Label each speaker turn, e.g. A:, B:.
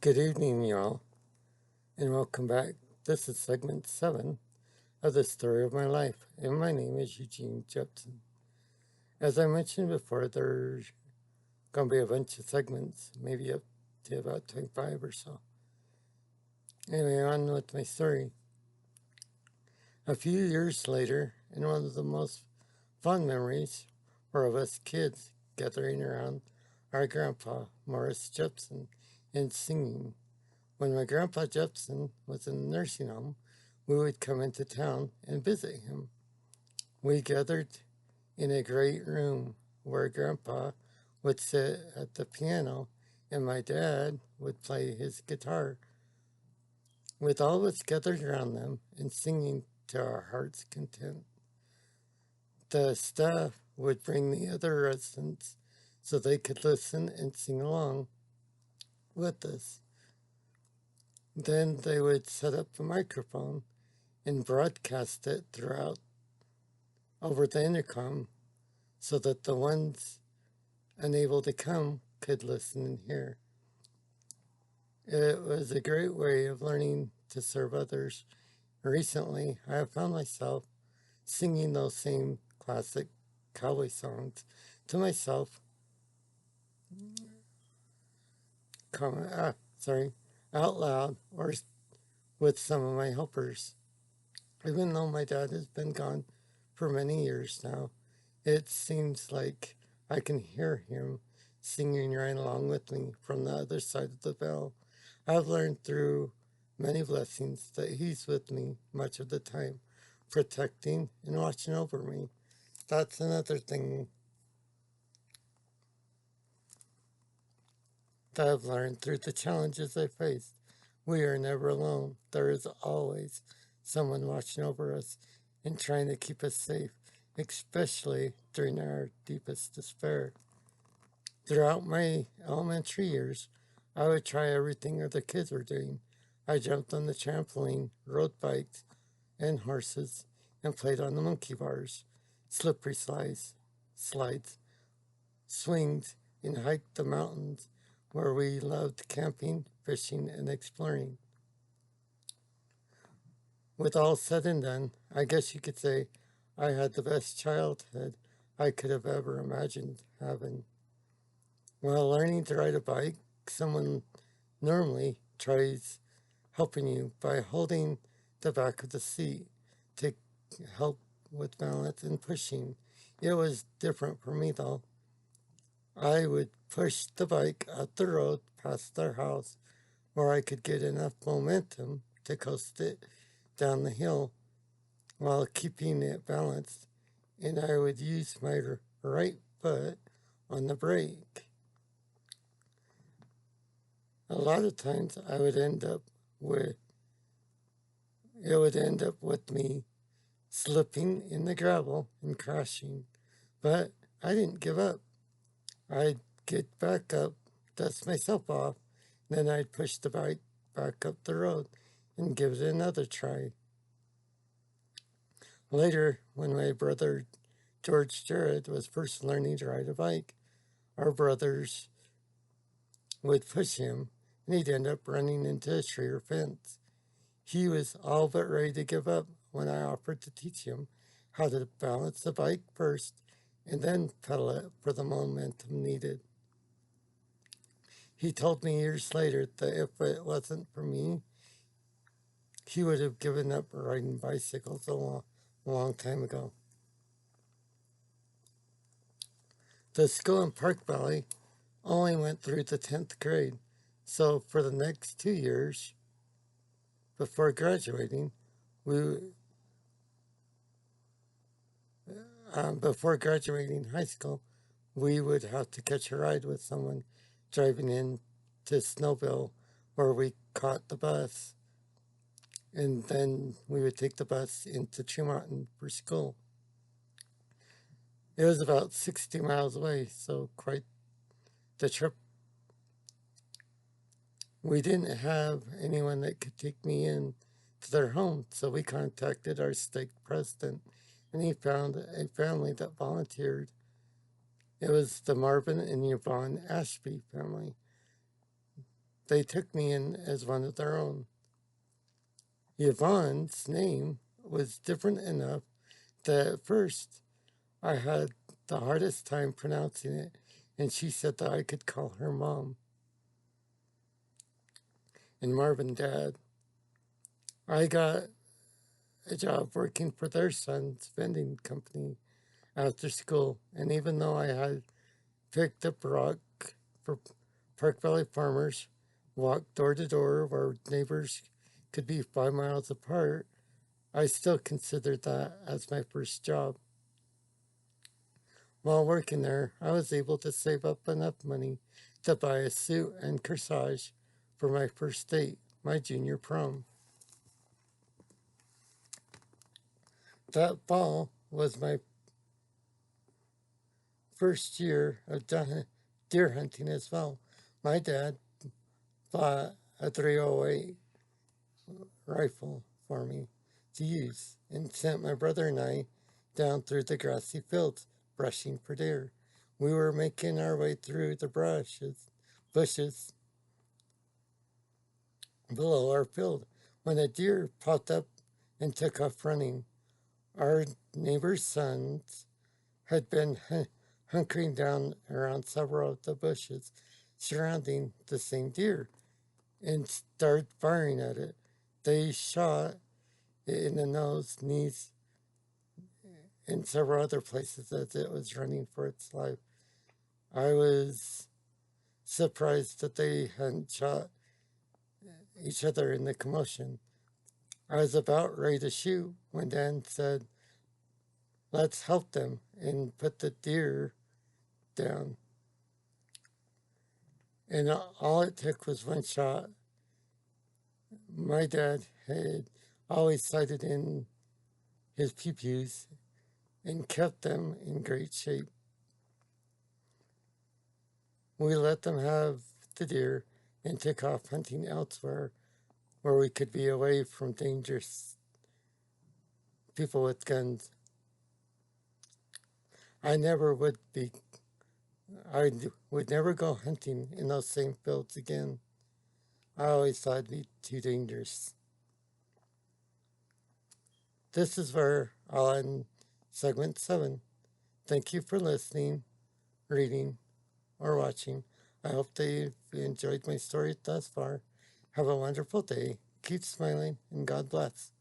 A: Good evening, y'all, and welcome back. This is segment 7 of the story of my life, and my name is Eugene Jepson. As I mentioned before, there's going to be a bunch of segments, maybe up to about 25 or so. Anyway, on with my story. A few years later, and one of the most fond memories were of us kids gathering around our grandpa, Morris Jepson, and singing. When my grandpa Jepson was in the nursing home, we would come into town and visit him. We gathered in a great room where grandpa would sit at the piano and my dad would play his guitar, with all of us gathered around them and singing to our heart's content. The staff would bring the other residents so they could listen and sing along with us. Then they would set up a microphone and broadcast it throughout over the intercom so that the ones unable to come could listen and hear. It was a great way of learning to serve others. Recently, I have found myself singing those same classic cowboy songs to myself out loud or with some of my helpers. Even though my dad has been gone for many years now, it seems like I can hear him singing right along with me from the other side of the veil. I've learned through many blessings that he's with me much of the time, protecting and watching over me. That's another thing that I've learned through the challenges I faced. We are never alone. There is always someone watching over us and trying to keep us safe, especially during our deepest despair. Throughout my elementary years, I would try everything other kids were doing. I jumped on the trampoline, rode bikes and horses, and played on the monkey bars, slippery slides, swings, and hiked the mountains where we loved camping, fishing, and exploring. With all said and done, I guess you could say I had the best childhood I could have ever imagined having. While learning to ride a bike, someone normally tries helping you by holding the back of the seat to help with balance and pushing. It was different for me though. I would push the bike up the road past their house where I could get enough momentum to coast it down the hill while keeping it balanced, and I would use my right foot on the brake. A lot of times it would end up with me slipping in the gravel and crashing, but I didn't give up. I'd get back up, dust myself off, then I'd push the bike back up the road and give it another try. Later, when my brother George Jared was first learning to ride a bike, our brothers would push him and he'd end up running into a tree or fence. He was all but ready to give up when I offered to teach him how to balance the bike first and then pedal it for the momentum needed. He told me years later that if it wasn't for me, he would have given up riding bicycles a long time ago. The school in Park Valley only went through the 10th grade, so for the next 2 years before graduating, before graduating high school, we would have to catch a ride with someone driving in to Snowville where we caught the bus, and then we would take the bus into Tree Mountain for school. It was about 60 miles away, so quite the trip. We didn't have anyone that could take me in to their home, so we contacted our stake president, and he found a family that volunteered. It was the Marvin and Yvonne Ashby family. they took me in as one of their own. Yvonne's name was different enough that at first I had the hardest time pronouncing it, and she said that I could call her mom. And Marvin dad. I got a job working for their son's vending company after school, and even though I had picked up rock for Park Valley farmers, walked door to door where neighbors could be 5 miles apart, I still considered that as my first job. While working there, I was able to save up enough money to buy a suit and corsage for my first date, my junior prom. That fall was my first year of deer hunting as well. My dad bought a 308 rifle for me to use and sent my brother and I down through the grassy fields brushing for deer. We were making our way through the bushes below our field when a deer popped up and took off running. Our neighbor's sons had been hunkering down around several of the bushes surrounding the same deer and started firing at it. They shot it in the nose, knees, and several other places as it was running for its life. I was surprised that they hadn't shot each other in the commotion. I was about ready to shoot when Dan said, "Let's help them," and put the deer down. And all it took was one shot. My dad had always sighted in his pew-pews and kept them in great shape. We let them have the deer and took off hunting elsewhere where we could be away from dangerous people with guns. I would never go hunting in those same fields again. I always thought it'd be too dangerous. This is where I'll end segment 7. Thank you for listening, reading, or watching. I hope that you've enjoyed my story thus far. Have a wonderful day. Keep smiling, and God bless.